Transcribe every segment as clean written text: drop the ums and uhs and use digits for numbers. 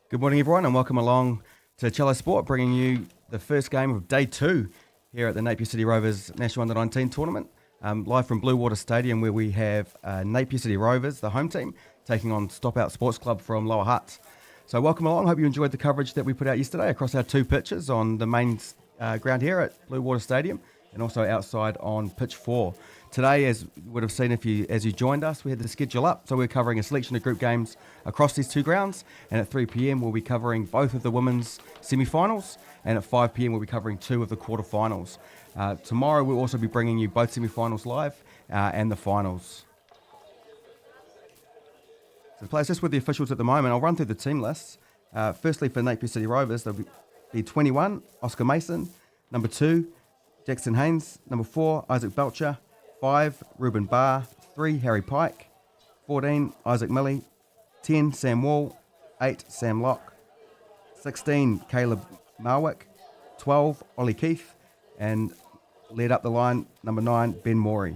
Good morning, everyone, and welcome along to Cello Sport, bringing you the first game of day 2 here at the Napier City Rovers National Under-19 tournament, live from Blue Water Stadium, where we have Napier City Rovers, the home team, taking on Stop Out Sports Club from Lower Hutt. So welcome along. Hope you enjoyed the coverage that we put out yesterday across our 2 pitches on the main ground here at Blue Water Stadium and also outside on pitch 4. Today, as you would have seen as you joined us, we had the schedule up, so we're covering a selection of group games across these 2 grounds, and at 3 p.m. we'll be covering both of the women's semi-finals, and at 5 p.m. we'll be covering 2 of the quarter-finals. Tomorrow we'll also be bringing you both semi-finals live and the finals. So the players, just with the officials at the moment, I'll run through the team lists. Firstly, for Napier City Rovers, there'll be 21, Oscar Mason, number 2, Jackson Haynes, number 4, Isaac Belcher, 5, Ruben Barr, 3, Harry Pike, 14, Isaac Milley, 10, Sam Wall, 8, Sam Locke, 16, Caleb Marwick, 12, Ollie Keith, and led up the line, number 9, Ben Morey.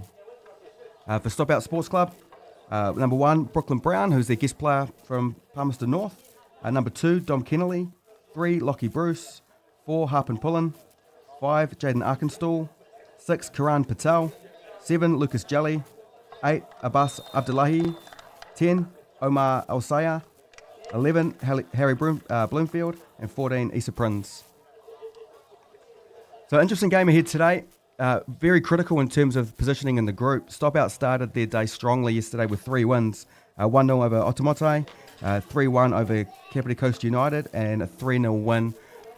For Stop Out Sports Club, number 1, Brooklyn Brown, who's their guest player from Palmerston North, number 2, Dom Kennelly, 3, Lockie Bruce, 4, Harpen Pullen, 5, Jaden Arkenstall, 6, Karan Patel, 7, Lucas Jelly, 8, Abbas Abdullahi, 10, Omar Elsaya, 11, Harry Bloomfield, and 14, Issa Prinz. So interesting game ahead today. Very critical in terms of positioning in the group. Stop Out started their day strongly yesterday with 3 wins. 1-0 over Otamote, 3-1 over Kapiti Coast United, and a 3-0 win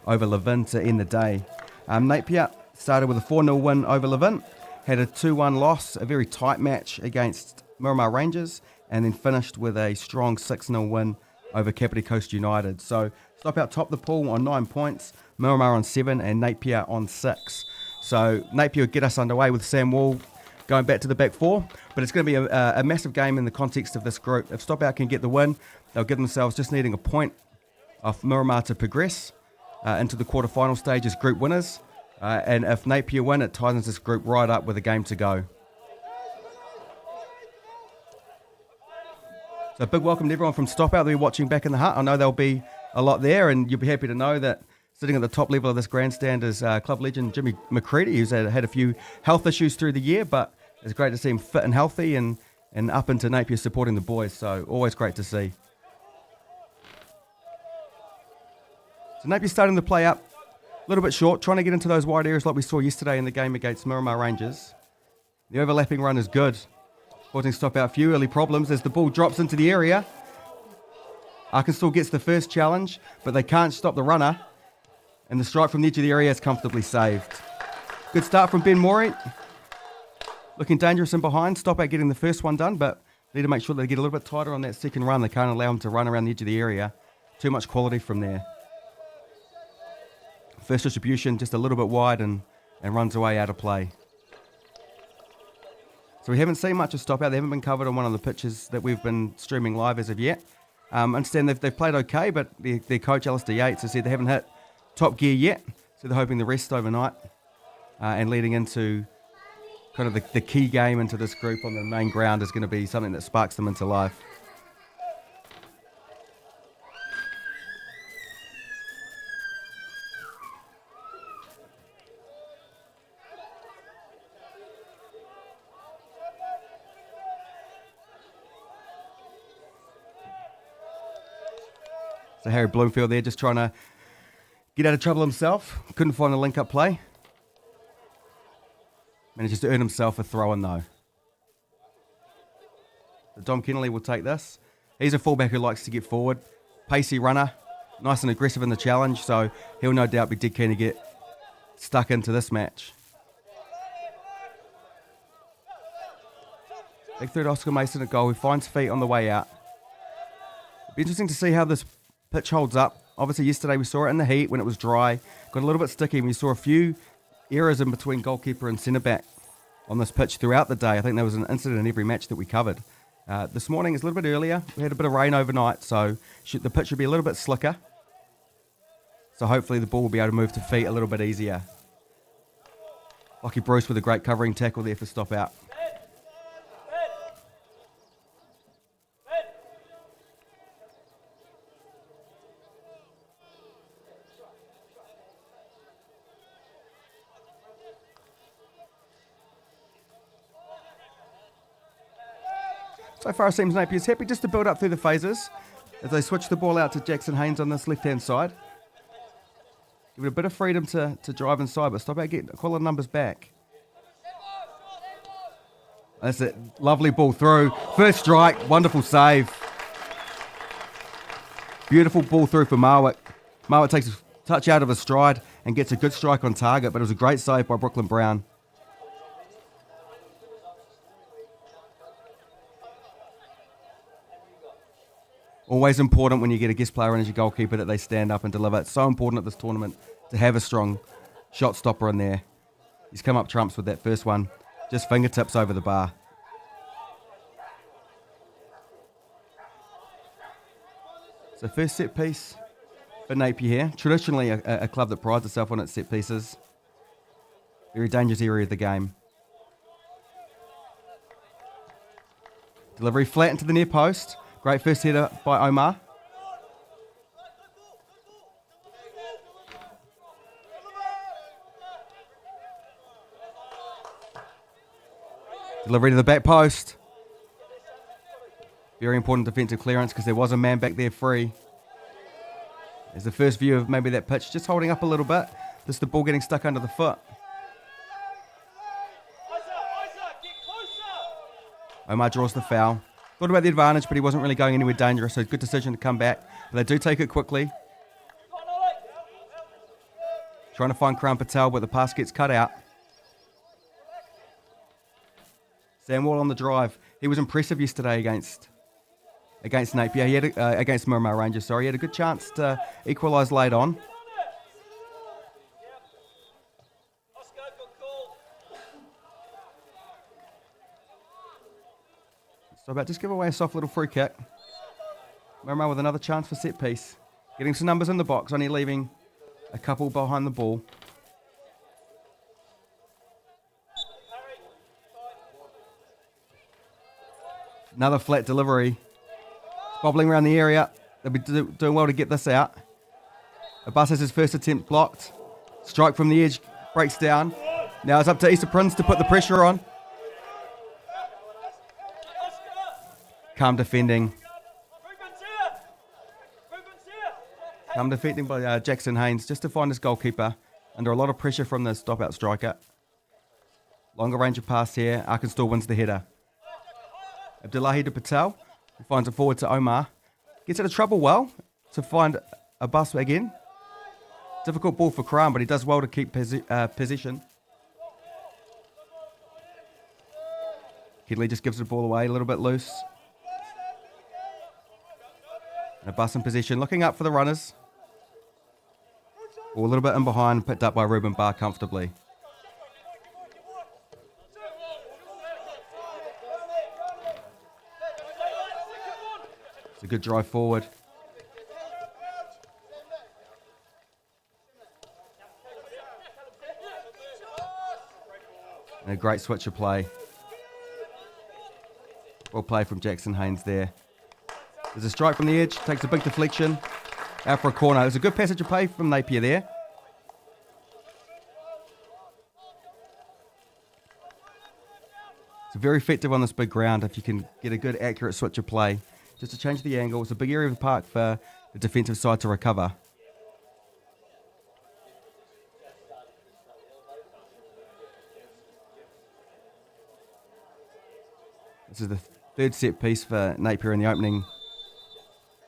over Levin to end the day. Napier started with a 4-0 win over Levin, had a 2-1 loss, a very tight match against Miramar Rangers, and then finished with a strong 6-0 win over Kapiti Coast United. So Stop Out topped the pool on 9 points, Miramar on 7, and Napier on 6. So Napier will get us underway with Sam Wall going back to the back 4, but it's going to be a massive game in the context of this group. If Stop Out can get the win, they'll give themselves just needing a point off Miramar to progress into the quarter-final stage as group winners. And if Napier win, it tightens this group right up with a game to go. So a big welcome to everyone from Stop Out that will be watching back in the hut. I know there'll be a lot there, and you'll be happy to know that sitting at the top level of this grandstand is club legend Jimmy McCready, who's had a few health issues through the year, but it's great to see him fit and healthy and up into Napier supporting the boys, so always great to see. So Napier starting to play up a little bit short, trying to get into those wide areas like we saw yesterday in the game against Miramar Rangers. The overlapping run is good, causing Stop Out a few early problems as the ball drops into the area. Arkansas gets the first challenge, but they can't stop the runner, and the strike from the edge of the area is comfortably saved. Good start from Ben Morey. Looking dangerous in behind. Stop Out getting the first one done, but need to make sure they get a little bit tighter on that second run. They can't allow him to run around the edge of the area. Too much quality from there. First distribution just a little bit wide and runs away out of play. So we haven't seen much of Stop Out. They haven't been covered on one of the pitches that we've been streaming live as of yet. I understand they've played okay, but their coach Alistair Yates has said they haven't hit top gear yet. So they're hoping the rest overnight and leading into kind of the key game into this group on the main ground is going to be something that sparks them into life. So Harry Bloomfield there just trying to get out of trouble himself. Couldn't find a link-up play. Manages to earn himself a throw-in though. So Dom Kennelly will take this. He's a fullback who likes to get forward. Pacey runner. Nice and aggressive in the challenge, so he'll no doubt be dead keen to get stuck into this match. Big third Oscar Mason at goal, who finds feet on the way out. It'll be interesting to see how this pitch holds up. Obviously yesterday we saw it in the heat when it was dry. Got a little bit sticky and we saw a few errors in between goalkeeper and centre back on this pitch throughout the day. I think there was an incident in every match that we covered. This morning is a little bit earlier. We had a bit of rain overnight, so the pitch should be a little bit slicker. So hopefully the ball will be able to move to feet a little bit easier. Lockie Bruce with a great covering tackle there for Stop Out. So far it seems Napier's happy just to build up through the phases as they switch the ball out to Jackson Haynes on this left-hand side. Give it a bit of freedom to drive inside, but stop out getting call the numbers back. That's it. Lovely ball through. First strike. Wonderful save. Beautiful ball through for Marwick. Marwick takes a touch out of his stride and gets a good strike on target, but it was a great save by Brooklyn Brown. Always important when you get a guest player in as your goalkeeper that they stand up and deliver. It's so important at this tournament to have a strong shot stopper in there. He's come up trumps with that first one. Just fingertips over the bar. So first set piece for Napier here. Traditionally a club that prides itself on its set pieces. Very dangerous area of the game. Delivery flat into the near post. Great first header by Omar. Delivery to the back post. Very important defensive clearance because there was a man back there free. There's the first view of maybe that pitch just holding up a little bit. Just the ball getting stuck under the foot. Omar draws the foul. Thought about the advantage, but he wasn't really going anywhere dangerous, so good decision to come back. But they do take it quickly. Trying to find Karan Patel, but the pass gets cut out. Sam Wall on the drive. He was impressive yesterday against Napier. He had against Miramar Rangers. Sorry, he had a good chance to equalise late on. So about just give away a soft little free kick. Miramar with another chance for set piece. Getting some numbers in the box, only leaving a couple behind the ball. Another flat delivery. Bobbling around the area. They'll be doing well to get this out. Abbas has his first attempt blocked. Strike from the edge. Breaks down. Now it's up to Issa Prince to put the pressure on. Calm defending. Calm defending by Jackson Haynes just to find his goalkeeper. Under a lot of pressure from the stop-out striker. Longer range of pass here. Arkansas wins the header. Abdullahi to Patel, who finds it forward to Omar. Gets into trouble well to find a bus again. Difficult ball for Karan, but he does well to keep possession. Kedley just gives the ball away a little bit loose. And a bus in possession, looking up for the runners. Ball a little bit in behind, picked up by Ruben Barr comfortably. It's a good drive forward. And a great switch of play. Well play from Jackson Haynes there. There's a strike from the edge, takes a big deflection. Out for a corner. There's a good passage of play from Napier there. It's very effective on this big ground if you can get a good accurate switch of play. Just to change the angle. It's a big area of the park for the defensive side to recover. This is the third set piece for Napier in the opening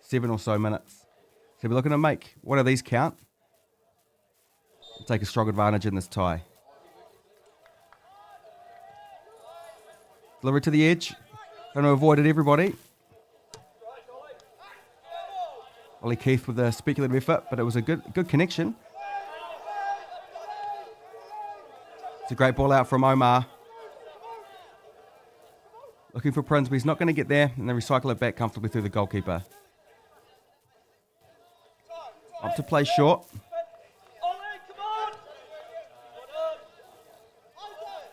7 or so minutes. So we're looking to make one of these count. And take a strong advantage in this tie. Delivery to the edge. Trying to avoid it, everybody. Ollie Keith with a speculative effort, but it was a good connection. It's a great ball out from Omar. Looking for Prince, but he's not going to get there, and they recycle it back comfortably through the goalkeeper. Up to play short.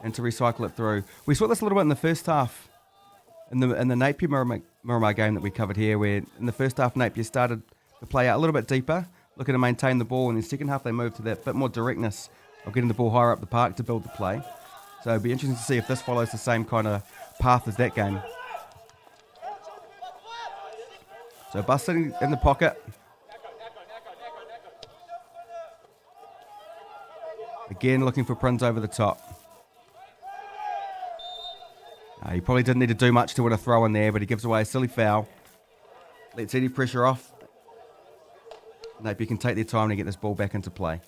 And to recycle it through. We saw this a little bit in the first half. In the Napier Miramar game that we covered here, where in the first half Napier started to play out a little bit deeper, looking to maintain the ball, and in the second half they moved to that bit more directness of getting the ball higher up the park to build the play. So it'll be interesting to see if this follows the same kind of path as that game. So busting in the pocket. Again, looking for Prinz over the top. He probably didn't need to do much to win a throw in there, but he gives away a silly foul. Lets any pressure off. Napier can take their time to get this ball back into play.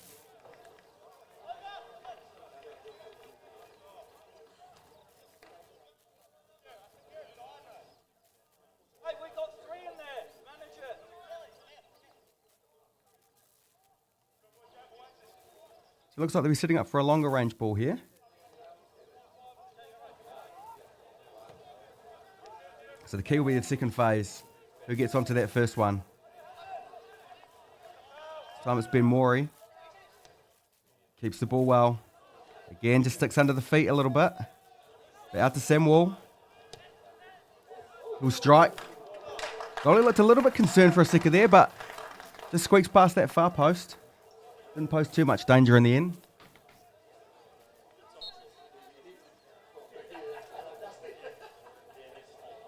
So it looks like they'll be sitting up for a longer range ball here. So the key will be the second phase. Who gets onto that first one? This time it's Ben Morey. Keeps the ball well. Again, just sticks under the feet a little bit. But out to Samuel. He'll strike. Goalie looked a little bit concerned for a second there, but just squeaks past that far post. Didn't pose too much danger in the end.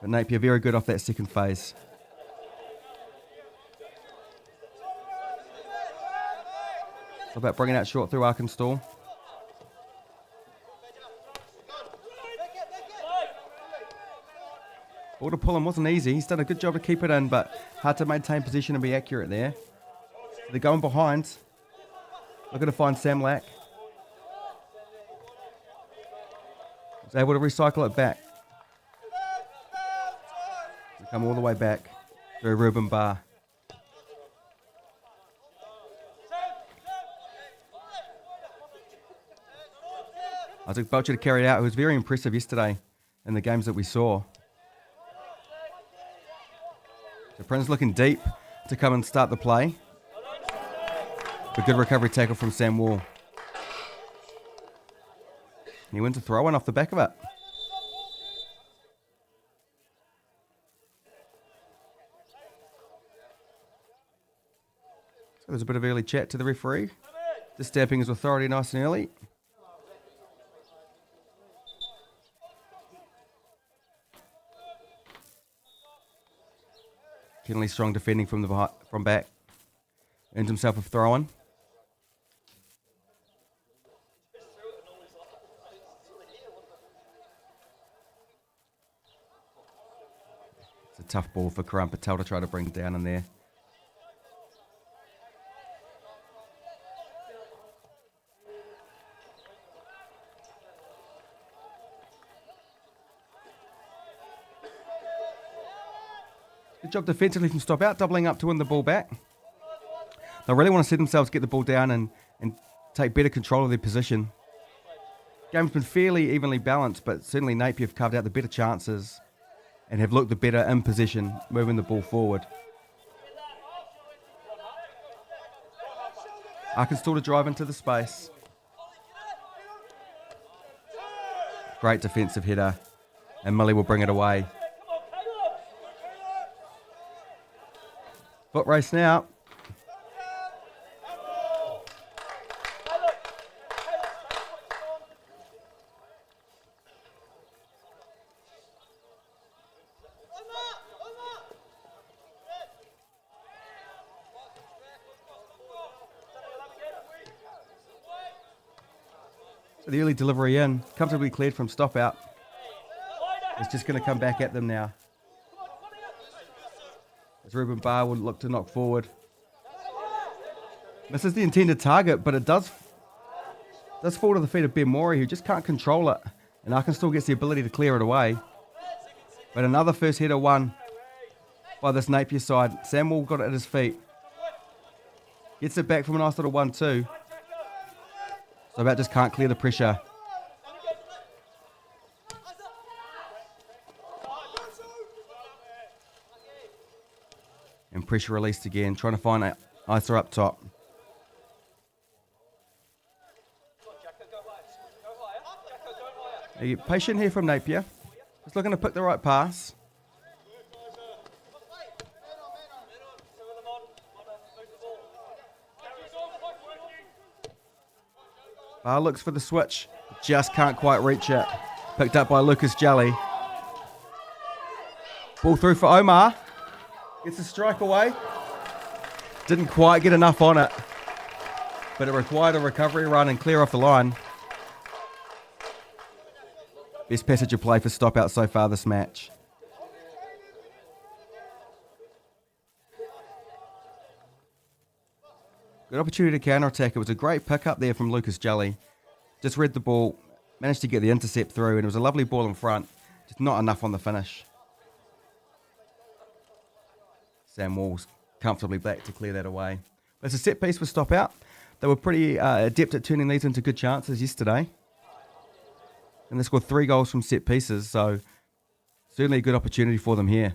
But Napier very good off that second phase. It's about bringing out short through Arkenstall. Ball to pull him wasn't easy. He's done a good job to keep it in, but hard to maintain position and be accurate there. So they're going behind. Looking to find Sam Lack. He's able to recycle it back. Come all the way back through Ruben Barr. Isaac Belcher to carry it out, who was very impressive yesterday in the games that we saw. So Prinz looking deep to come and start the play. A good recovery tackle from Sam Wall. He went to throw one off the back of it. So there's a bit of early chat to the referee. Just stamping his authority nice and early. Kennelly strong defending from back. Earns himself a throw-in. It's a tough ball for Karan Patel to try to bring down in there. Good job defensively from Stop Out, doubling up to win the ball back. They really want to see themselves get the ball down and take better control of their position. Game's been fairly evenly balanced, but certainly Napier have carved out the better chances and have looked the better in possession, moving the ball forward. Arkansas to drive into the space. Great defensive header, and Millie will bring it away. Foot race now. So the early delivery in, comfortably cleared from Stop Out. It's just going to come back at them now. As Ruben Barr would look to knock forward. This is the intended target, but it does fall to the feet of Ben Morey, who just can't control it. And Arkansas gets the ability to clear it away. But another first header won by this Napier side. Samuel got it at his feet. Gets it back from a nice little 1-2. So about just can't clear the pressure. And pressure released again, trying to find Isa up top. Patient here from Napier. Just looking to pick the right pass. Barr looks for the switch. Just can't quite reach it. Picked up by Lucas Jelly. Ball through for Omar. Gets a strike away. Didn't quite get enough on it, but it required a recovery run and clear off the line. Best passage of play for stop out so far this match. Good opportunity to counter-attack. It was a great pick up there from Lucas Jelly. Just read the ball, managed to get the intercept through, and it was a lovely ball in front. Just not enough on the finish. Sam Wall's comfortably back to clear that away. But it's a set piece for stop out. They were pretty adept at turning these into good chances yesterday. And they scored 3 goals from set pieces, so certainly a good opportunity for them here.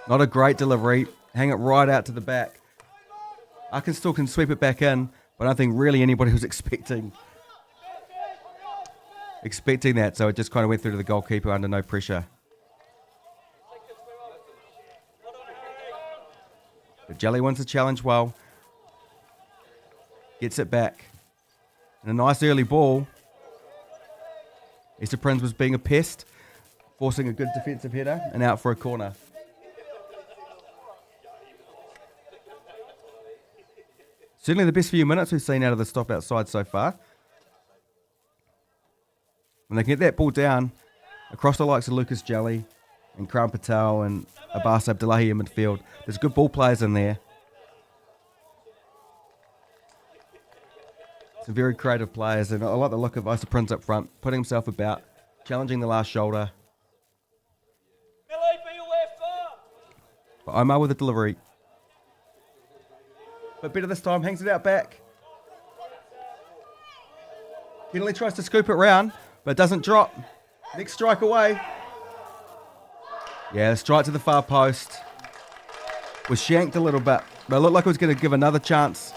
Not a great delivery. Hang it right out to the back. Arkansas can sweep it back in, but I don't think really anybody was expecting that, so it just kind of went through to the goalkeeper under no pressure. But Jelly wins the challenge well. Gets it back. And a nice early ball. Easter Prince was being a pest, forcing a good defensive header and out for a corner. Certainly the best few minutes we've seen out of the stop outside so far. When they can get that ball down across the likes of Lucas Jelly and Kram Patel and Abbas Abdullahi in midfield, there's good ball players in there. Some very creative players, and I like the look of Easter Prince up front, putting himself about, challenging the last shoulder. But Omar with the delivery. But better this time, hangs it out back. Kennelly tries to scoop it round, but it doesn't drop. Next strike away. Yeah, strike to the far post. Was shanked a little bit, but it looked like it was going to give another chance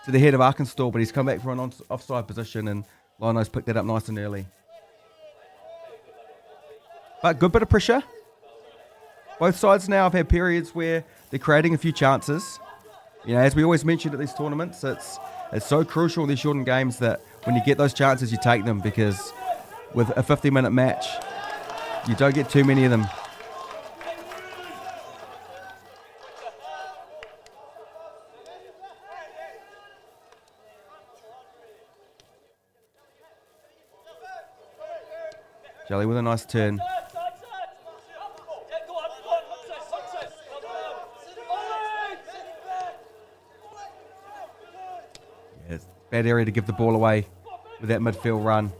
to the head of Arkansas, but he's come back from an offside position, and Liono's picked that up nice and early. But good bit of pressure. Both sides now have had periods where they're creating a few chances. You know, as we always mentioned at these tournaments, it's so crucial in these shortened games that when you get those chances, you take them, because with a 50-minute match, you don't get too many of them. Jelly with a nice turn. Yeah, bad area to give the ball away with that midfield run.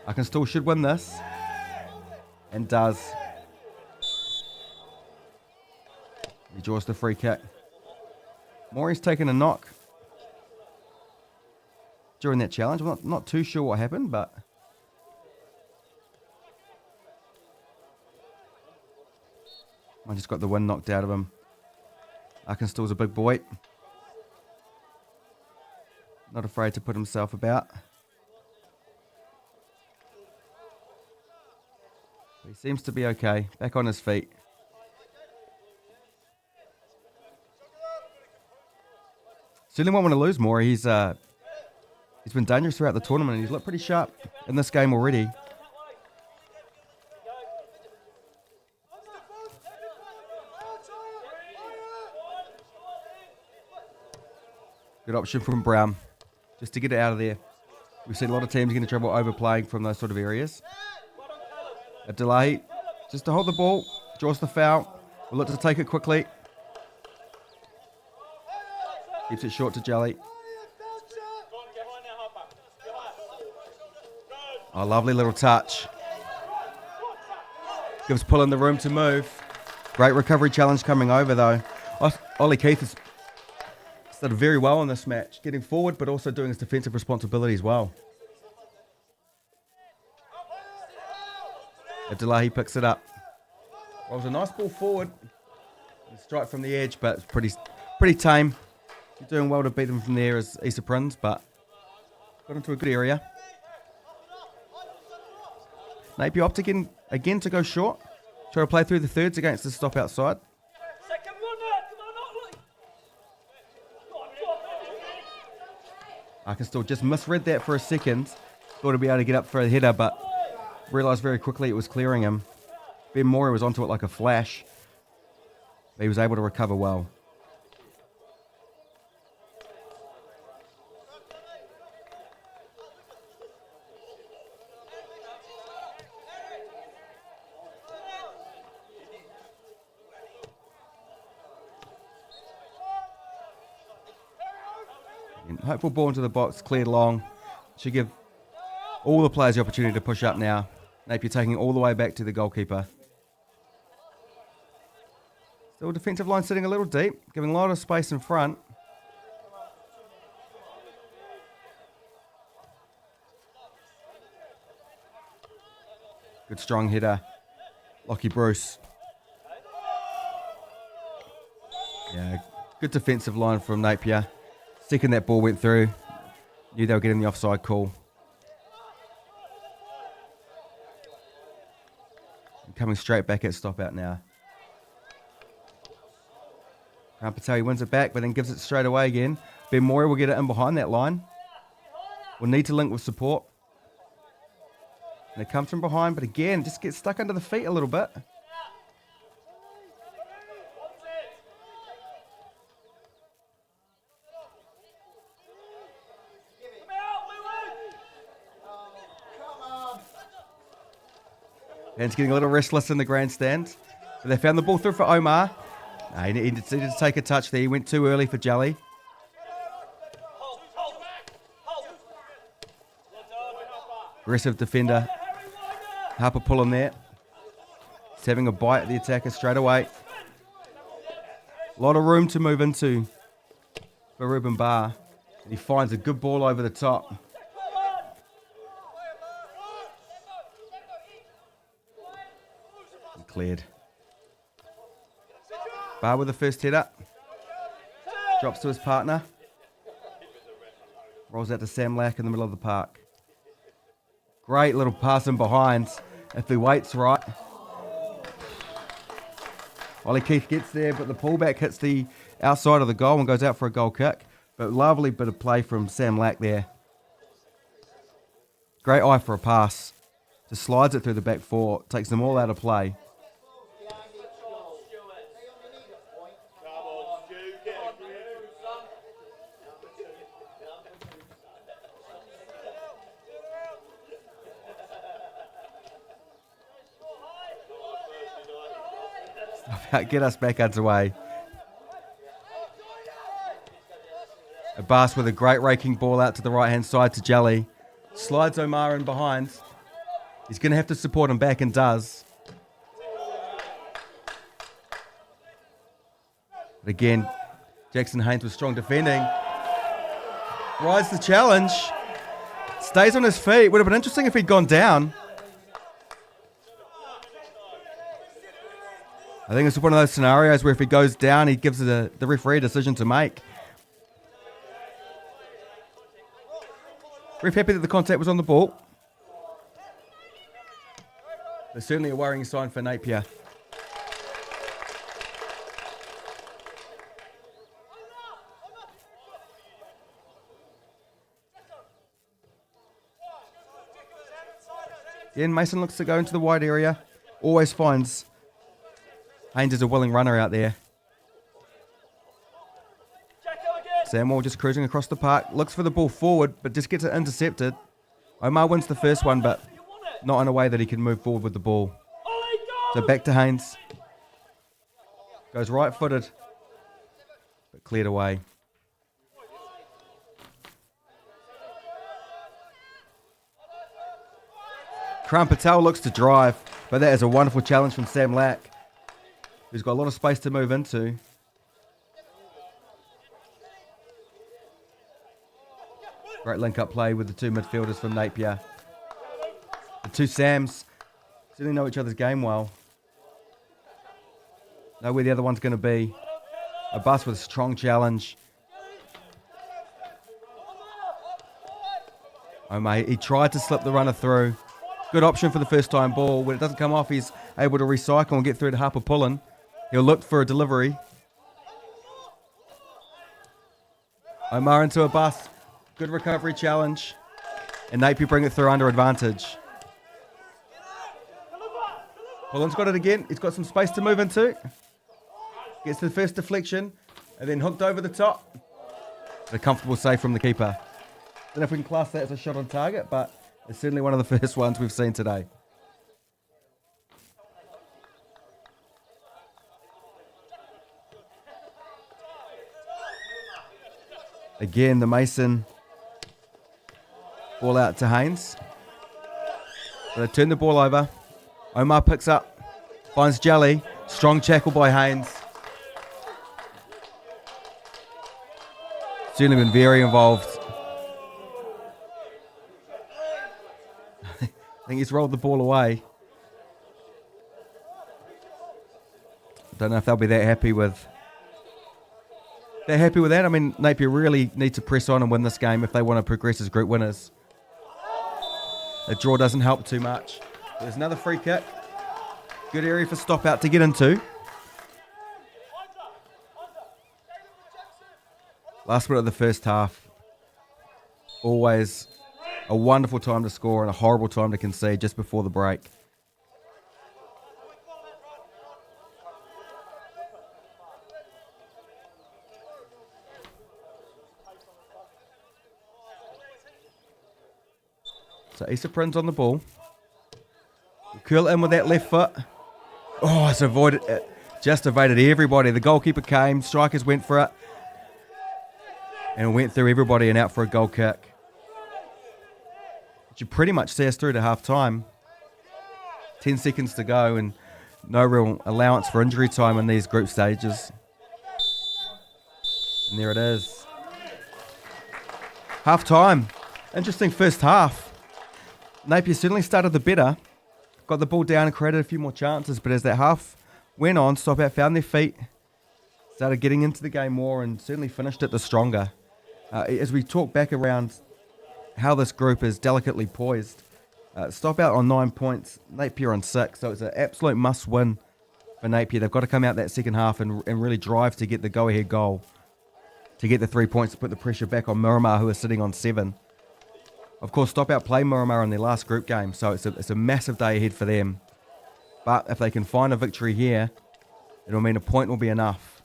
Arkansas should win this, and does. He draws the free kick. Maury's taken a knock during that challenge. I'm not too sure what happened, but I just got the wind knocked out of him. Arkansas's a big boy. Not afraid to put himself about. He seems to be okay. Back on his feet. Certainly won't want to lose more. He's been dangerous throughout the tournament, and he's looked pretty sharp in this game already. Good option from Brown, just to get it out of there. We've seen a lot of teams get into trouble overplaying from those sort of areas. Abdullahi, just to hold the ball, draws the foul. We'll look to take it quickly. Keeps it short to Jelly. Oh, lovely little touch. Gives Pullen the room to move. Great recovery challenge coming over, though. Ollie Keith has started very well in this match, getting forward but also doing his defensive responsibility as well. Abdullahi picks it up. Well, it was a nice ball forward. Strike from the edge, but it's pretty tame. You're doing well to beat them from there as Easter Prince, but got into a good area. Napier opted again to go short. Try to play through the thirds against the stop outside. Arkansas just misread that for a second. Thought he'd be able to get up for a header, but realised very quickly it was clearing him. Ben Moore was onto it like a flash. But he was able to recover well. And hopeful ball into the box, cleared long. Should give all the players the opportunity to push up now. Napier taking it all the way back to the goalkeeper. Still defensive line sitting a little deep, giving a lot of space in front. Good strong header. Lockie Bruce. Yeah, good defensive line from Napier. Second that ball went through, knew they were getting the offside call. And coming straight back at stop out now. Patel wins it back, but then gives it straight away again. Ben Moore will get it in behind that line. Will need to link with support. And it comes from behind, but again, just gets stuck under the feet a little bit. And it's getting a little restless in the grandstand. But they found the ball through for Omar. No, he needed to take a touch there. He went too early for Jelly. Aggressive defender. Harper pulling there. He's having a bite at the attacker straight away. A lot of room to move into for Ruben Barr. And he finds a good ball over the top. And cleared. Barr with the first header. Drops to his partner. Rolls out to Sam Lack in the middle of the park. Great little pass in behind. If he waits right. Ollie Keith gets there, but the pullback hits the outside of the goal and goes out for a goal kick. But lovely bit of play from Sam Lack there. Great eye for a pass. Just slides it through the back four. Takes them all out of play. Get us back underway. Abbas with a great raking ball out to the right-hand side to Jelly. Slides Omar in behind. He's going to have to support him back and does. But again, Jackson Haynes with strong defending. Rides the challenge. Stays on his feet. Would have been interesting if he'd gone down. I think it's one of those scenarios where if he goes down, he gives the referee a decision to make. Ref happy that the contact was on the ball. But certainly a worrying sign for Napier. Again, Mason looks to go into the wide area. Always finds Haynes is a willing runner out there. Samuel just cruising across the park. Looks for the ball forward, but just gets it intercepted. Omar wins the first one, but not in a way that he can move forward with the ball. So back to Haynes. Goes right-footed, but cleared away. Karan Patel looks to drive, but that is a wonderful challenge from Sam Lack, who's got a lot of space to move into. Great link-up play with the two midfielders from Napier. The two Sams certainly know each other's game well. Know where the other one's going to be. A bus with a strong challenge. Omar, he tried to slip the runner through. Good option for the first-time ball. When it doesn't come off, he's able to recycle and get through to Harper Pullen. He'll look for a delivery. Omar into a bus. Good recovery challenge. And Napier bring it through under advantage. Pullen's got it again. He's got some space to move into. Gets to the first deflection. And then hooked over the top. A comfortable save from the keeper. Don't know if we can class that as a shot on target, but it's certainly one of the first ones we've seen today. Again, the Mason ball out to Haynes. So they turn the ball over. Omar picks up, finds Jelly. Strong tackle by Haynes. Certainly been very involved. I think he's rolled the ball away. Don't know if they'll be that happy with that. I mean, Napier really need to press on and win this game if they want to progress as group winners. A draw doesn't help too much. There's another free kick. Good area for stop out to get into. Last minute of the first half. Always a wonderful time to score and a horrible time to concede just before the break. So Issa Prin's on the ball. Curl in with that left foot. Oh, it's avoided it. Just evaded everybody. The goalkeeper came. Strikers went for it. And went through everybody and out for a goal kick. Which should pretty much see us through to half time. 10 seconds to go and no real allowance for injury time in these group stages. And there it is. Half time. Interesting first half. Napier certainly started the better. Got the ball down and created a few more chances. But as that half went on, Stop Out found their feet. Started getting into the game more and certainly finished it the stronger. As we talk back around how this group is delicately poised, Stop Out on 9 points, Napier on 6. So it's an absolute must win for Napier. They've got to come out that second half and really drive to get the go-ahead goal. To get the 3 points to put the pressure back on Miramar, who are sitting on 7. Of course, Stop Out play Miramar in their last group game, so it's a massive day ahead for them. But if they can find a victory here, it'll mean a point will be enough.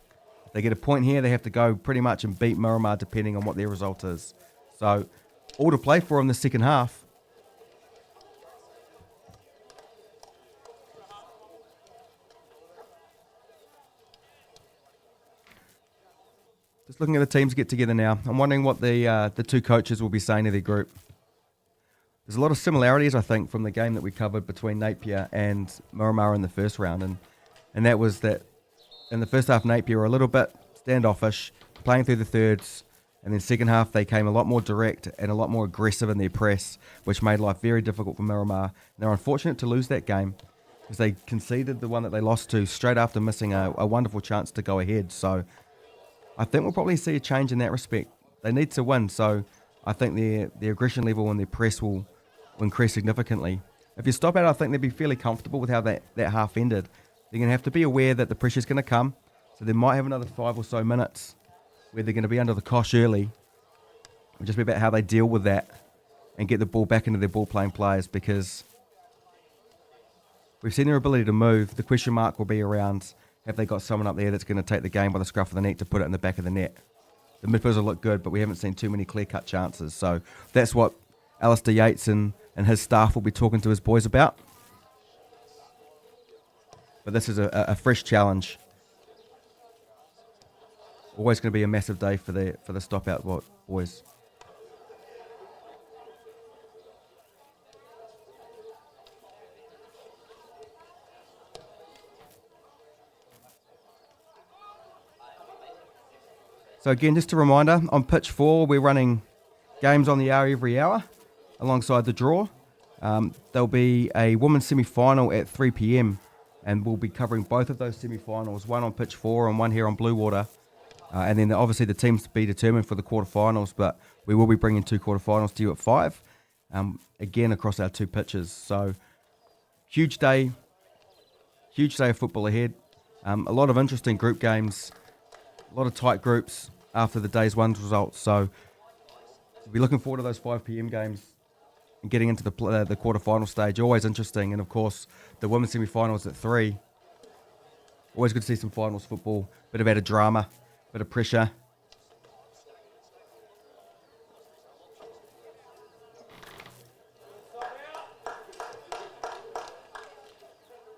If they get a point here, they have to go pretty much and beat Miramar depending on what their result is. So, all to play for in the second half. Just looking at the teams get together now. I'm wondering what the two coaches will be saying to their group. There's a lot of similarities, I think, from the game that we covered between Napier and Miramar in the first round. And that was that in the first half, Napier were a little bit standoffish, playing through the thirds. And then second half, they came a lot more direct and a lot more aggressive in their press, which made life very difficult for Miramar. And they're unfortunate to lose that game because they conceded the one that they lost to straight after missing a wonderful chance to go ahead. So I think we'll probably see a change in that respect. They need to win, so I think their aggression level and their press will increase significantly. If you Stop Out, I think they'd be fairly comfortable with how that half ended. They're going to have to be aware that the pressure's going to come, so they might have another 5 or so minutes where they're going to be under the cosh early. It'll just be about how they deal with that and get the ball back into their ball-playing players, because we've seen their ability to move. The question mark will be around, have they got someone up there that's going to take the game by the scruff of the neck to put it in the back of the net? The midfielders will look good, but we haven't seen too many clear-cut chances. So that's what Alistair Yates and his staff will be talking to his boys about. But this is a fresh challenge. Always going to be a massive day for the Stop Out boys. So again, just a reminder, on pitch 4, we're running games on the hour every hour alongside the draw. There'll be a women's semi-final at 3 p.m. and we'll be covering both of those semi-finals, one on pitch 4 and one here on Blue Water. And then obviously the teams to be determined for the quarterfinals, but we will be bringing 2 quarterfinals to you at 5, again across our 2 pitches. So huge day of football ahead. A lot of interesting group games. A lot of tight groups after the day's 1 results. So we'll be looking forward to those 5 p.m. games and getting into the quarterfinal stage. Always interesting. And of course, the women's semi-finals at 3. Always good to see some finals football. Bit of added drama, bit of pressure.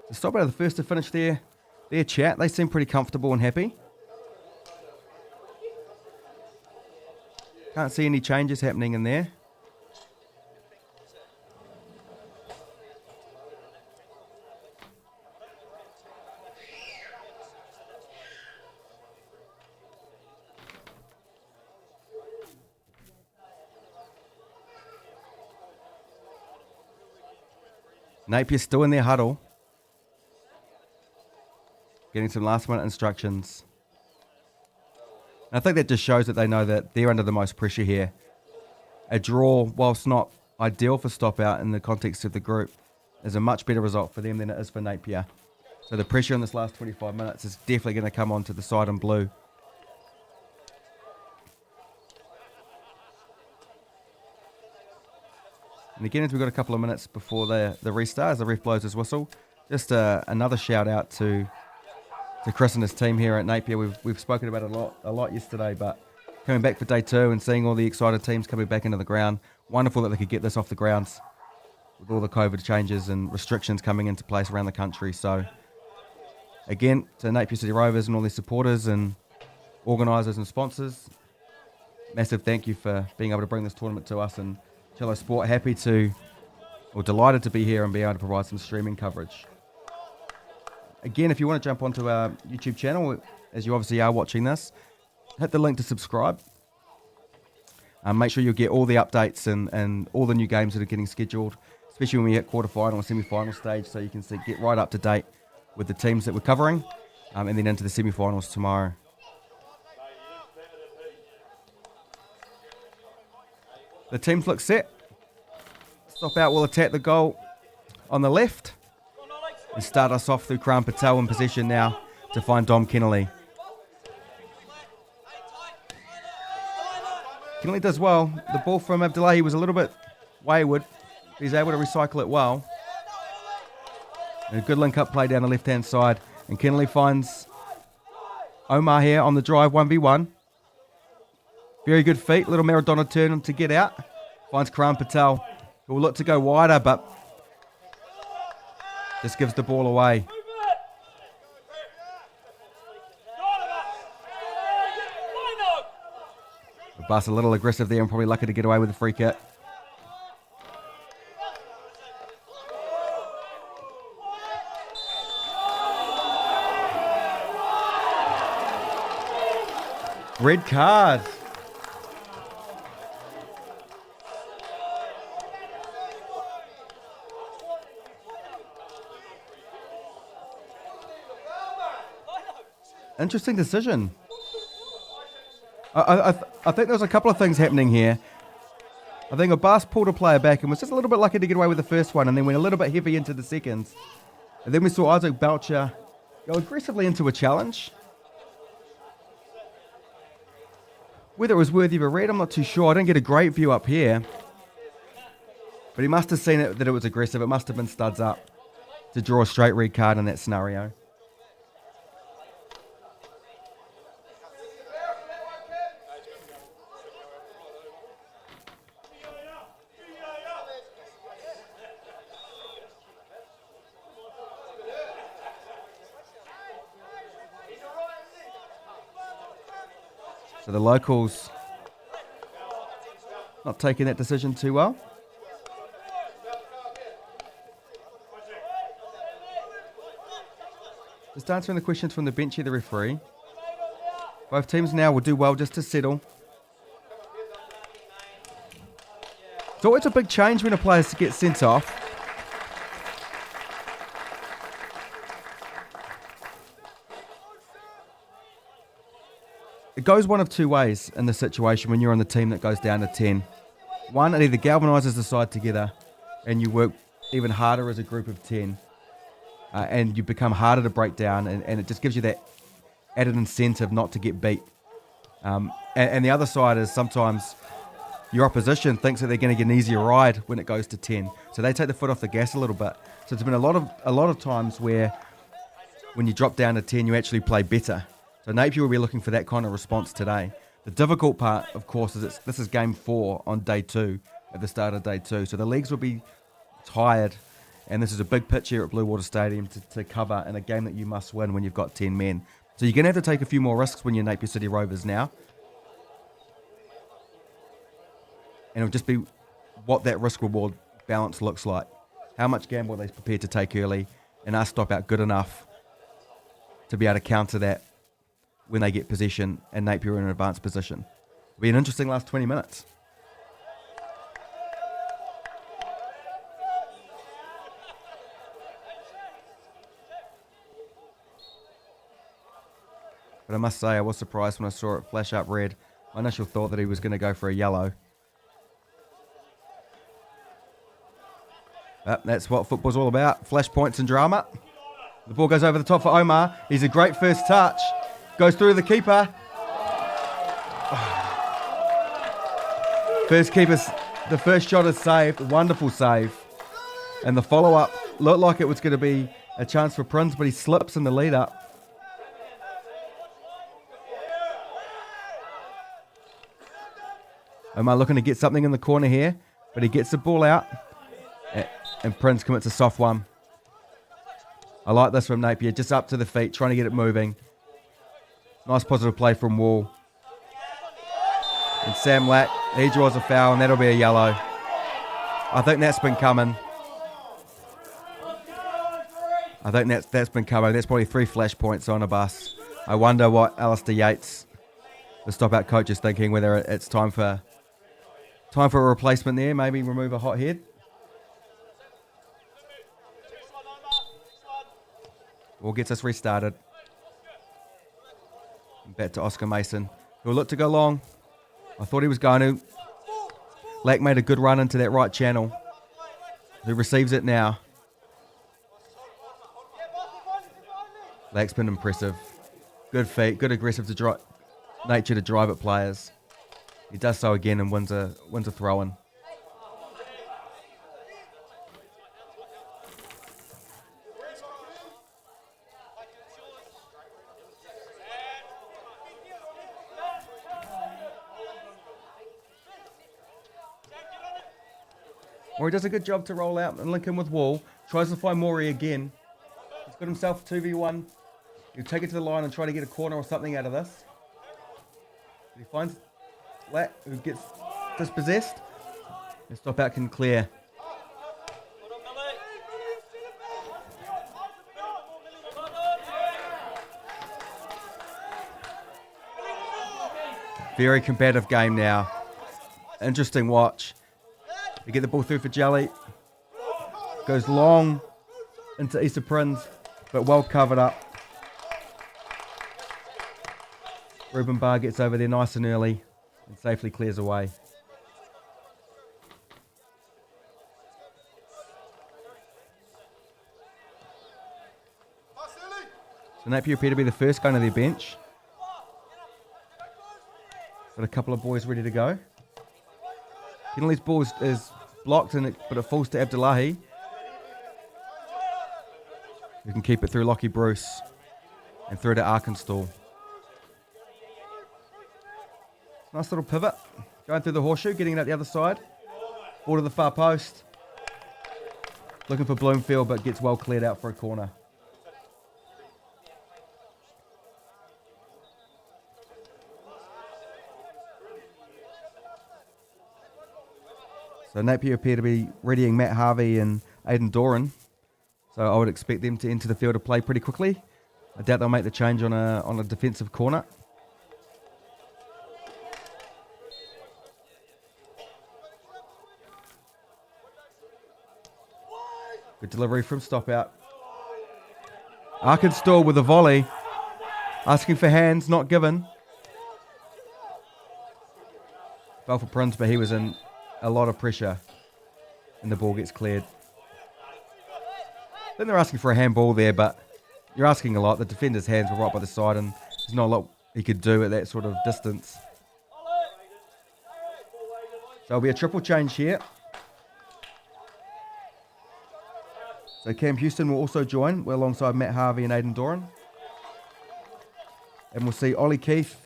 To stop out of the first to finish their chat, they seem pretty comfortable and happy. Can't see any changes happening in there. Napier's still in their huddle. Getting some last minute instructions. And I think that just shows that they know that they're under the most pressure here. A draw, whilst not ideal for stop out in the context of the group, is a much better result for them than it is for Napier. So the pressure in this last 25 minutes is definitely going to come onto the side in blue. And again, as we've got a couple of minutes before the restart, as the ref blows his whistle, just another shout out to Chris and his team here at Napier. We've spoken about it a lot yesterday, but coming back for day 2 and seeing all the excited teams coming back into the ground, wonderful that they could get this off the grounds with all the COVID changes and restrictions coming into place around the country. So again, to Napier City Rovers and all their supporters and organisers and sponsors, massive thank you for being able to bring this tournament to us, and Cello Sport delighted to be here and be able to provide some streaming coverage. Again, if you want to jump onto our YouTube channel, as you obviously are watching this, hit the link to subscribe. Make sure you get all the updates and all the new games that are getting scheduled, especially when we hit quarterfinal and semi-final stage, so you can get right up to date with the teams that we're covering, and then into the semi-finals tomorrow. The teams look set. Stop out will attack the goal on the left. And start us off through Karan Patel in possession now to find Dom Kennelly. Kennelly does well. The ball from Abdullahi was a little bit wayward. He's able to recycle it well. And a good link-up play down the left-hand side. And Kennelly finds Omar here on the drive, 1v1. Very good feet. Little Maradona turn to get out. Finds Karan Patel, who will look to go wider, but just gives the ball away. Abbas a little aggressive there and probably lucky to get away with the free kick. Red card. Interesting decision. I think there's a couple of things happening here. I think Abbas pulled a player back and was just a little bit lucky to get away with the first one, and then went a little bit heavy into the seconds. And then we saw Isaac Belcher go aggressively into a challenge. Whether it was worthy of a red, I'm not too sure. I didn't get a great view up here. But he must have seen it, that it was aggressive. It must have been studs up to draw a straight red card in that scenario. So the locals not taking that decision too well. Just answering the questions from the bench here, the referee. Both teams now will do well just to settle. It's always a big change when a player gets sent off. It goes one of two ways in this situation when you're on the team that goes down to 10. One, it either galvanises the side together and you work even harder as a group of 10 and you become harder to break down, and it just gives you that added incentive not to get beat. And the other side is sometimes your opposition thinks that they're going to get an easier ride when it goes to 10. So they take the foot off the gas a little bit. So there's been a lot of times where when you drop down to 10, you actually play better. So Napier will be looking for that kind of response today. The difficult part, of course, is this is game 4 on day 2, at the start of day 2. So the legs will be tired, and this is a big pitch here at Blue Water Stadium to cover in a game that you must win when you've got 10 men. So you're going to have to take a few more risks when you're Napier City Rovers now. And it'll just be what that risk-reward balance looks like. How much gamble are they prepared to take early, and are stop out good enough to be able to counter that when they get possession and Napier in an advanced position. It'll be an interesting last 20 minutes. But I must say, I was surprised when I saw it flash up red. My initial thought that he was going to go for a yellow. But that's what football's all about. Flashpoints and drama. The ball goes over the top for Omar. He's a great first touch. Goes through the keeper. The first shot is saved. Wonderful save. And the follow-up looked like it was going to be a chance for Prince, but he slips in the lead-up. Omar looking to get something in the corner here, but he gets the ball out, and Prince commits a soft one. I like this from Napier, just up to the feet, trying to get it moving. Nice positive play from Wall. And Sam Lack, he draws a foul, and that'll be a yellow. I think that's been coming. That's been coming. That's probably 3 flash points on a bus. I wonder what Alistair Yates, the stop-out coach, is thinking, whether it's time for a replacement there, maybe remove a hot head. Ball gets us restarted. Back to Oscar Mason, who will look to go long. I thought he was going to. Lack made a good run into that right channel. Who receives it now? Lack's been impressive. Good feet, good aggressive nature to drive at players. He does so again and wins a throw-in. Or he does a good job to roll out and link in with Wall. Tries to find Morey again. He's got himself 2v1. He'll take it to the line and try to get a corner or something out of this. He finds Lack, who gets dispossessed. And stop out can clear. Very combative game now. Interesting watch. They get the ball through for Jelly. Goes long into Easter Prince, but well covered up. Ruben Barr gets over there nice and early and safely clears away. So Napier appear to be the first going to their bench. Got a couple of boys ready to go. Kenley's ball is blocked, but it falls to Abdullahi. We can keep it through Lockie Bruce and through to Arkansas. Nice little pivot. Going through the horseshoe, getting it out the other side. Ball to the far post. Looking for Bloomfield, but gets well cleared out for a corner. So Napier appear to be readying Matt Harvey and Aidan Doran. So I would expect them to enter the field of play pretty quickly. I doubt they'll make the change on a defensive corner. Good delivery from stop out. Arkansas with a volley. Asking for hands, not given. Fell for Prince, but he was in a lot of pressure and the ball gets cleared. I think they're asking for a handball there, but you're asking a lot. The defender's hands were right by the side and there's not a lot he could do at that sort of distance. it'll be a triple change here. So Cam Houston will also join. We're alongside Matt Harvey and Aidan Doran. And we'll see Ollie Keith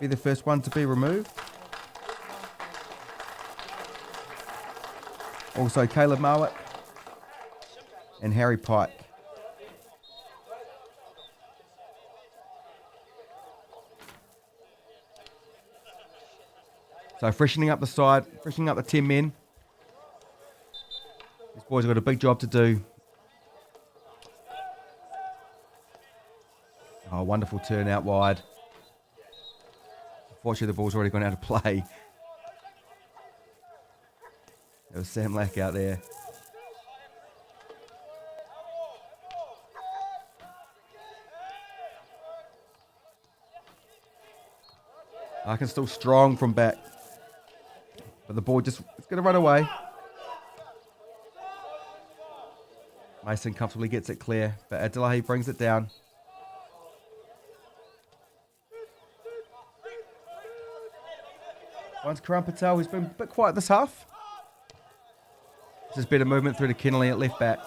be the first one to be removed. Also Caleb Marwick and Harry Pike. So freshening up the side, freshening up the 10 men. These boys have got a big job to do. Oh, wonderful turn out wide. Unfortunately, the ball's already gone out of play. There was Sam Lack out there. Arkin still strong from back. But the ball it's going to run away. Mason comfortably gets it clear, but Adelaide brings it down. Once Karan Patel, who's been a bit quiet this half. This is better movement through to Kennelly at left back.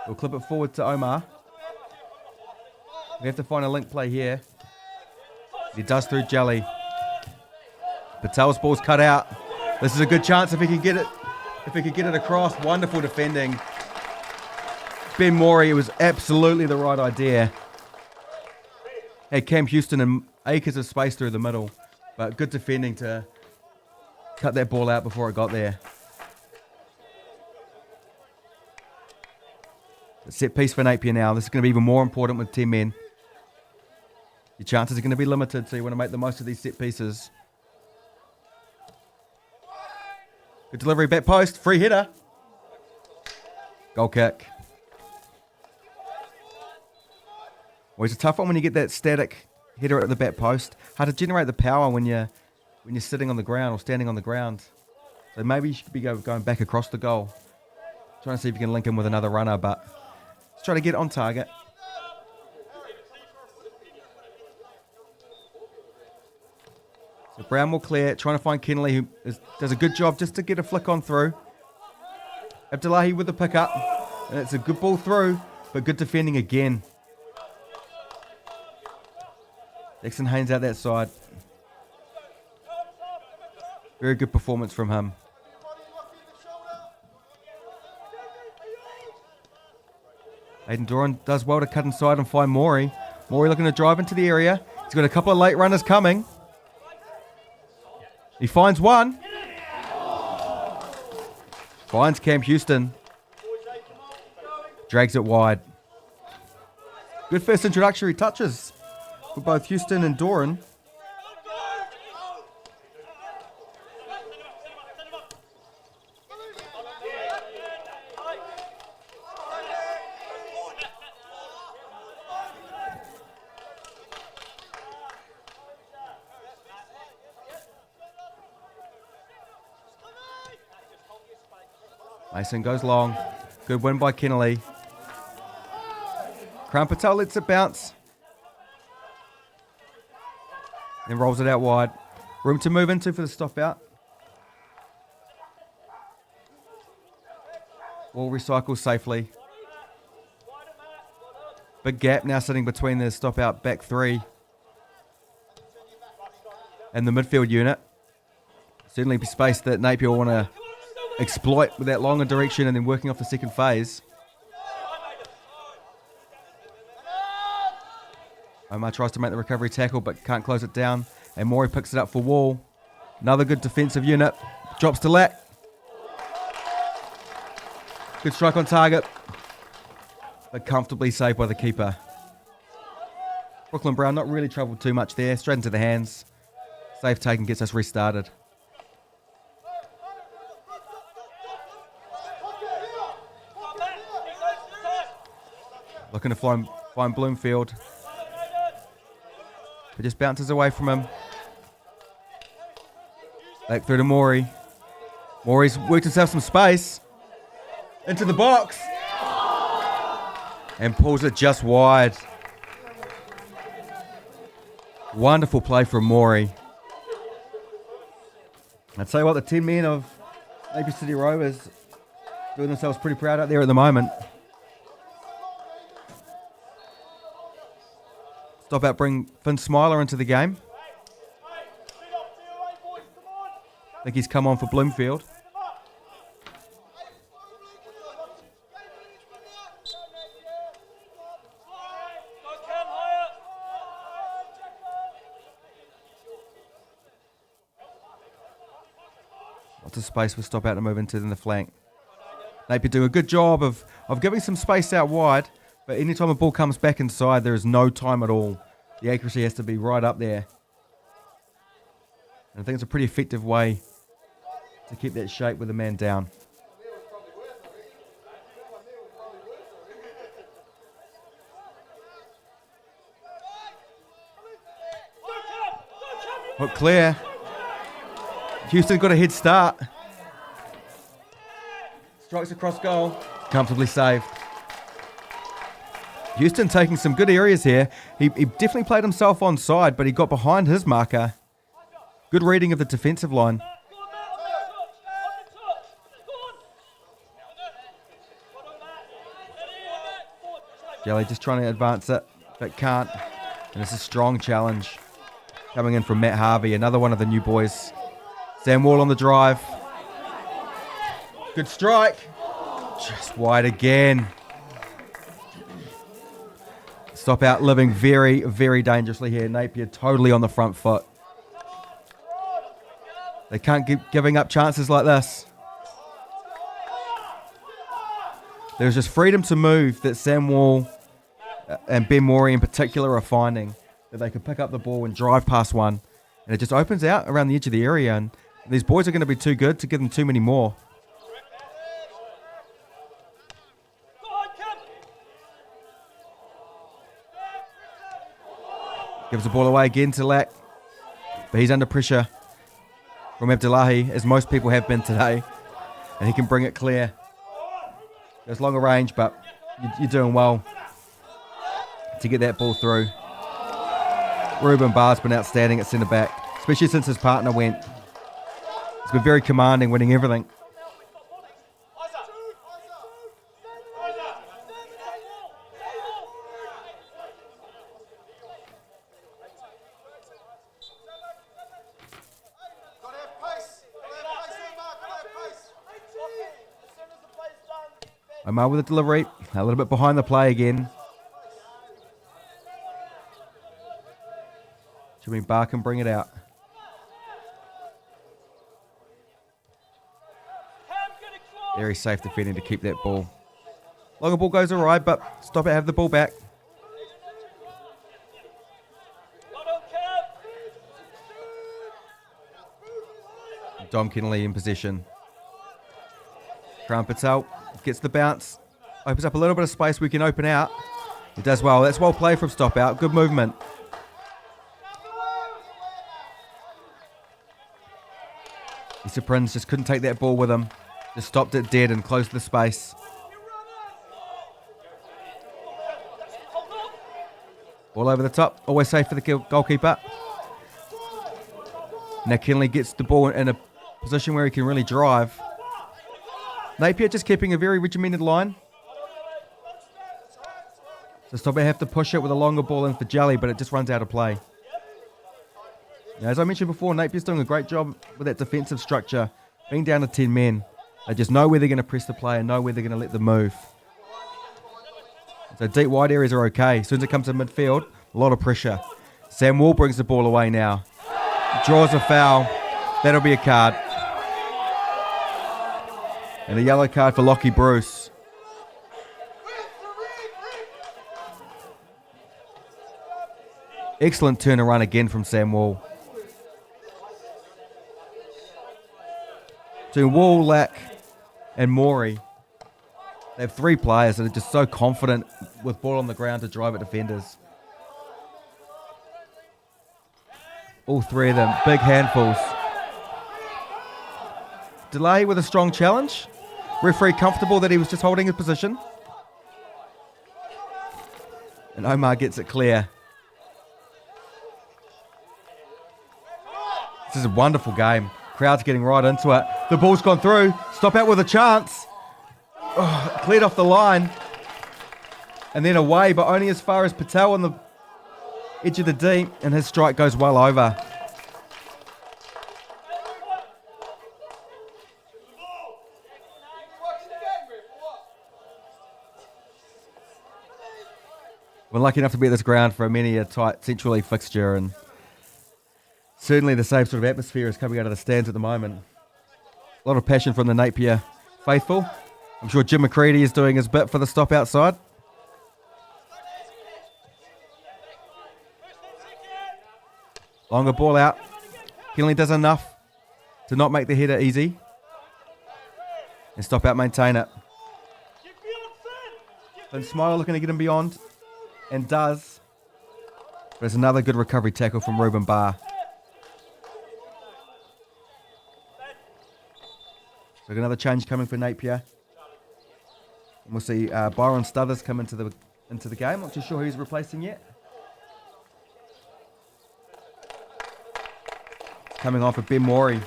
We'll clip it forward to Omar. We have to find a link play here. He does through Jelly. Patel's ball's cut out. This is a good chance if he can get it. If he could get it across. Wonderful defending. Ben Morey, it was absolutely the right idea. Had Cam Houston and acres of space through the middle. But good defending to cut that ball out before it got there. A set piece for Napier now. This is going to be even more important with 10 men. Your chances are going to be limited, so you want to make the most of these set pieces. Good delivery, back post, free header. Goal kick. Well, it's a tough one when you get that static header at the back post. Hard to generate the power when you're sitting on the ground or standing on the ground. So maybe you should be going back across the goal. Trying to see if you can link in with another runner, but let's try to get on target. So Brown will clear, trying to find Kennelly, who does a good job just to get a flick on through. Abdullahi with the pick up. And it's a good ball through, but good defending again. Dixon Haynes out that side. Very good performance from him. Aidan Doran does well to cut inside and find Morey. Morey looking to drive into the area. He's got a couple of late runners coming. He finds one. Finds Cam Houston. Drags it wide. Good first introductory touches for both Houston and Doran. Mason goes long. Good win by Kennelly. Karan Patel lets it bounce. Then rolls it out wide. Room to move into for the stop out. Ball recycles safely. Big gap now sitting between the stop out back three and the midfield unit. Certainly be space that Napier will want to exploit with that longer direction and then working off the second phase. Omar tries to make the recovery tackle but can't close it down. And Morey picks it up for Wall. Another good defensive unit. Drops to Lack. Good strike on target. But comfortably saved by the keeper. Brooklyn Brown not really troubled too much there. Straight into the hands. Safe taken gets us restarted. Looking to find Bloomfield. But just bounces away from him. Back through to Morey. Morey's worked himself some space. Into the box. And pulls it just wide. Wonderful play from Morey. I'd say what the 10 men of Napier City Rovers doing themselves pretty proud out there at the moment. Stop out, bring Finn Smiler into the game. I think he's come on for Bloomfield. Lots of space for Stop out to move into in the flank. Napier doing a good job of giving some space out wide, but anytime a ball comes back inside, there is no time at all. The accuracy has to be right up there. And I think it's a pretty effective way to keep that shape with the man down. Hook clear. Houston got a head start. Strikes across goal. Comfortably saved. Houston taking some good areas here. He definitely played himself onside, but he got behind his marker. Good reading of the defensive line. Jelly just trying to advance it, but can't. And it's a strong challenge coming in from Matt Harvey, another one of the new boys. Sam Wall on the drive. Good strike. Just wide again. Stop out living very, very dangerously here. Napier totally on the front foot. They can't keep giving up chances like this. There's just freedom to move that Sam Wall and Ben Morey in particular are finding, that they can pick up the ball and drive past one. And it just opens out around the edge of the area, and these boys are going to be too good to give them too many more. Gives the ball away again to Lack, but he's under pressure from Abdullahi, as most people have been today, and he can bring it clear. There's longer range, but you're doing well to get that ball through. Ruben Barr's been outstanding at centre back, especially since his partner went. He's been very commanding, winning everything. Omar with the delivery, a little bit behind the play again. Jimmy Barr can bring it out. Very safe defending to keep that ball. Longer ball goes alright, but Stop it, have the ball back. Dom Kennelly in possession. Crown Patel gets the bounce, opens up a little bit of space we can open out. He does well. That's well played from Stop out. Good movement. Issa Prince just couldn't take that ball with him. Just stopped it dead and closed the space. Ball over the top. Always safe for the goalkeeper. Now Kennelly gets the ball in a position where he can really drive. Napier just keeping a very regimented line. So Stop have to push it with a longer ball in for Jelly, but it just runs out of play. Now, as I mentioned before, Napier's doing a great job with that defensive structure, being down to 10 men. They just know where they're going to press the play and know where they're going to let them move. So deep wide areas are okay. As soon as it comes to midfield, a lot of pressure. Sam Wall brings the ball away now. Draws a foul. That'll be a card. And a yellow card for Lockie Bruce. Excellent turn and run again from Sam Wall. Between Wall, Lack, and Morey, they have three players that are just so confident with ball on the ground to drive at defenders. All three of them, big handfuls. Delay with a strong challenge. Referee comfortable that he was just holding his position. And Omar gets it clear. This is a wonderful game. Crowd's getting right into it. The ball's gone through. Stop out with a chance. Oh, cleared off the line. And then away, but only as far as Patel on the edge of the D, and his strike goes well over. We're lucky enough to be at this ground for many a tight Central League fixture, and certainly the same sort of atmosphere is coming out of the stands at the moment. A lot of passion from the Napier faithful. I'm sure Jim McCready is doing his bit for the stop outside. Longer ball out. Kinley does enough to not make the header easy. And stop out, maintain it. Then Smile looking to get him beyond. And does. But it's another good recovery tackle from Ruben Barr. So another change coming for Napier. And we'll see Byron Stuthers come into the game. Not too sure who he's replacing yet. Coming on for Ben Morey.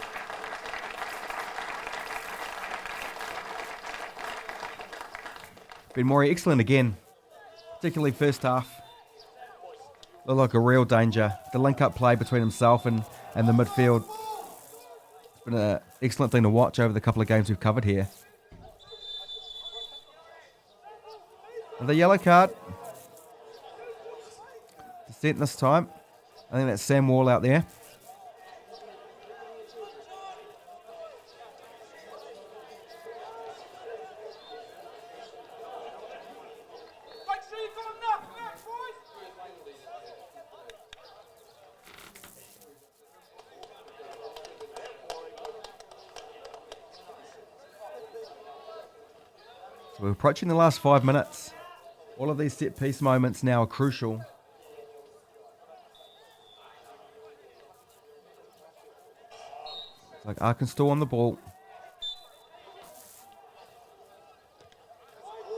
Ben Morey, excellent again. Particularly first half. Looked like a real danger. The link-up play between himself and the midfield. It's been an excellent thing to watch over the couple of games we've covered here. And the yellow card. Descent this time. I think that's Sam Wall out there. So we're approaching the last 5 minutes. All of these set-piece moments now are crucial. It's like Arkansas on the ball.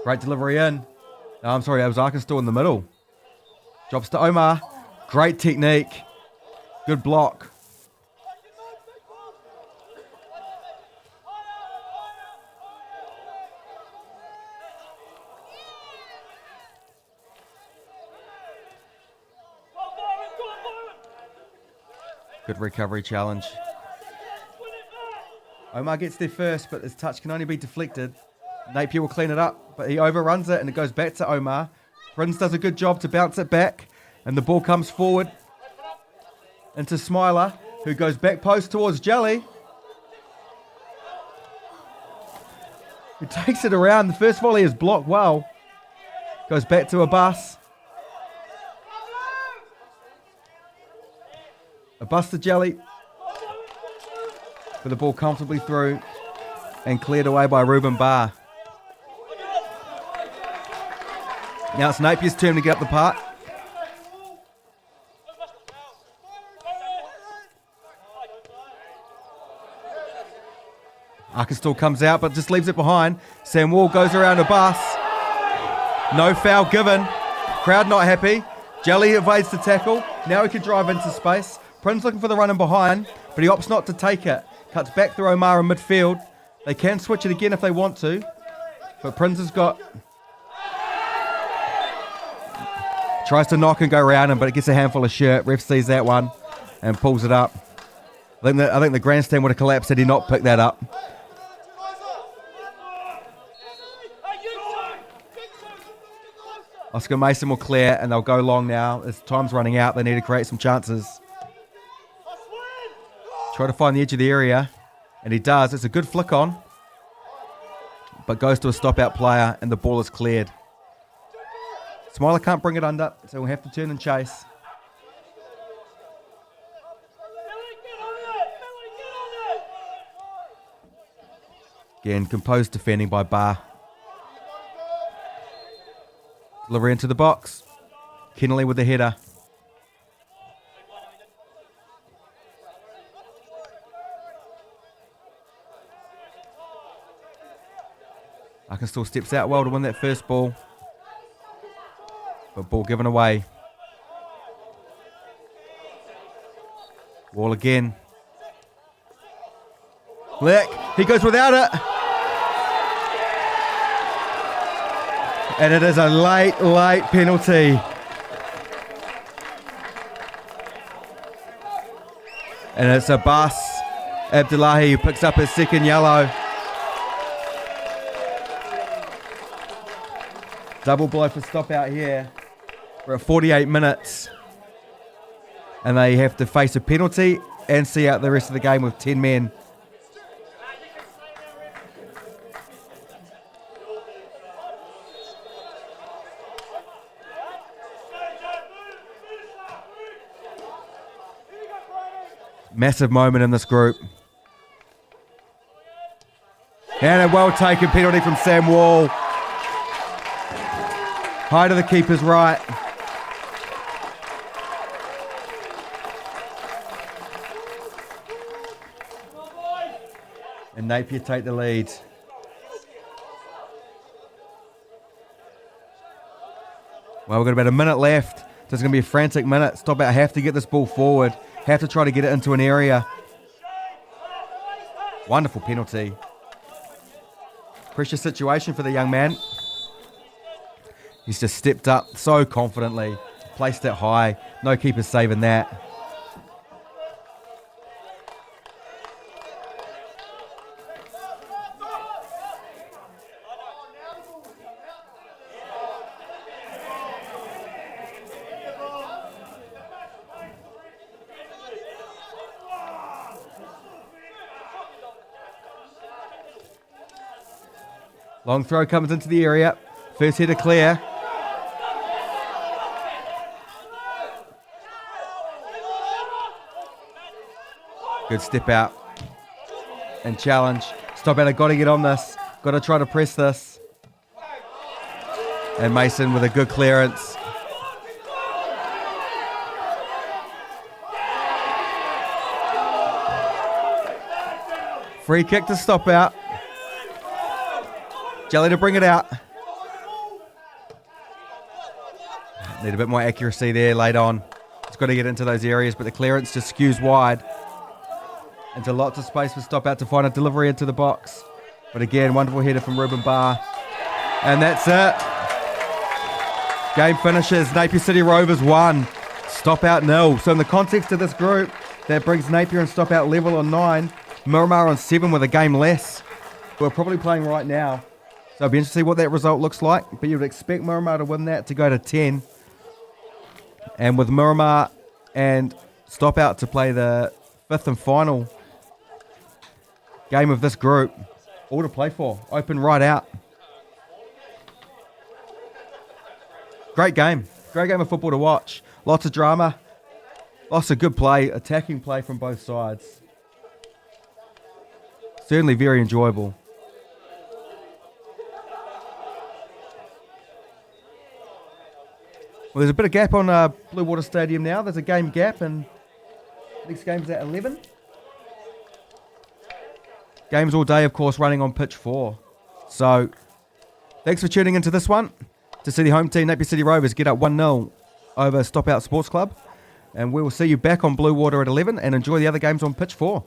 Great delivery in. No, I'm sorry, that was Arkansas in the middle. Drops to Omar. Great technique. Good block. Good recovery challenge. Omar gets there first, but his touch can only be deflected. Napier will clean it up, but he overruns it and it goes back to Omar. Prince does a good job to bounce it back, and the ball comes forward into Smiler, who goes back post towards Jelly, who takes it around. The first volley is blocked well. Goes back to Abbas. Abbas to Jelly. With the ball comfortably through and cleared away by Ruben Barr. Now it's Napier's turn to get up the park. Arkansas comes out but just leaves it behind. Sam Wall goes around Abbas. No foul given. Crowd not happy. Jelly evades the tackle. Now he can drive into space. Prince looking for the run in behind, but he opts not to take it. Cuts back through Omar in midfield. They can switch it again if they want to, but Prince has got... Tries to knock and go around him, but it gets a handful of shirt. Ref sees that one and pulls it up. I think the grandstand would have collapsed had he not picked that up. Oscar Mason will clear, and they'll go long now. As time's running out, they need to create some chances. Try to find the edge of the area, and he does. It's a good flick on, but goes to a stop-out player, and the ball is cleared. Smiler can't bring it under, so we'll have to turn and chase. Again, composed defending by Barr. Delivery into the box. Kennelly with the header. Arkansas steps out well to win that first ball. But ball given away. Wall again. Lick, he goes without it. And it is a late penalty. And it's Abbas Abdullahi who picks up his second yellow. Double blow for stop out here. We're at 48 minutes. And they have to face a penalty and see out the rest of the game with 10 men. Massive moment in this group. And a well-taken penalty from Sam Wall. High to the keeper's right. And Napier take the lead. Well, we've got about a minute left. So it's going to be a frantic minute. Stop out, have to get this ball forward. Have to try to get it into an area. Wonderful penalty. Pressure situation for the young man. He's just stepped up so confidently. Placed it high. No keeper saving that. Long throw comes into the area. First header clear. Good step out. And challenge. Stop out. Got to get on this. Got to try to press this. And Mason with a good clearance. Free kick to stop out. Jelly to bring it out. Need a bit more accuracy there late on. It's got to get into those areas, but the clearance just skews wide. Into lots of space for stop out to find a delivery into the box. But again, wonderful header from Ruben Barr. And that's it. Game finishes. Napier City Rovers 1. Stop out 0. So in the context of this group, that brings Napier and stop out level on 9. Miramar on 7 with a game less. We're probably playing right now. So it'll be interesting to see what that result looks like. But you'd expect Miramar to win that to go to 10. And with Miramar and stop out to play the 5th and final game of this group, all to play for. Open right out. Great game. Great game of football to watch. Lots of drama. Lots of good play. Attacking play from both sides. Certainly very enjoyable. Well, there's a bit of gap on Blue Water Stadium now. There's a game gap, and next game's at 11. Games all day, of course, running on pitch 4. So, thanks for tuning into this one to see the home team, Napier City Rovers, get up 1-0 over Stop Out Sports Club. And we will see you back on Blue Water at 11 and enjoy the other games on pitch 4.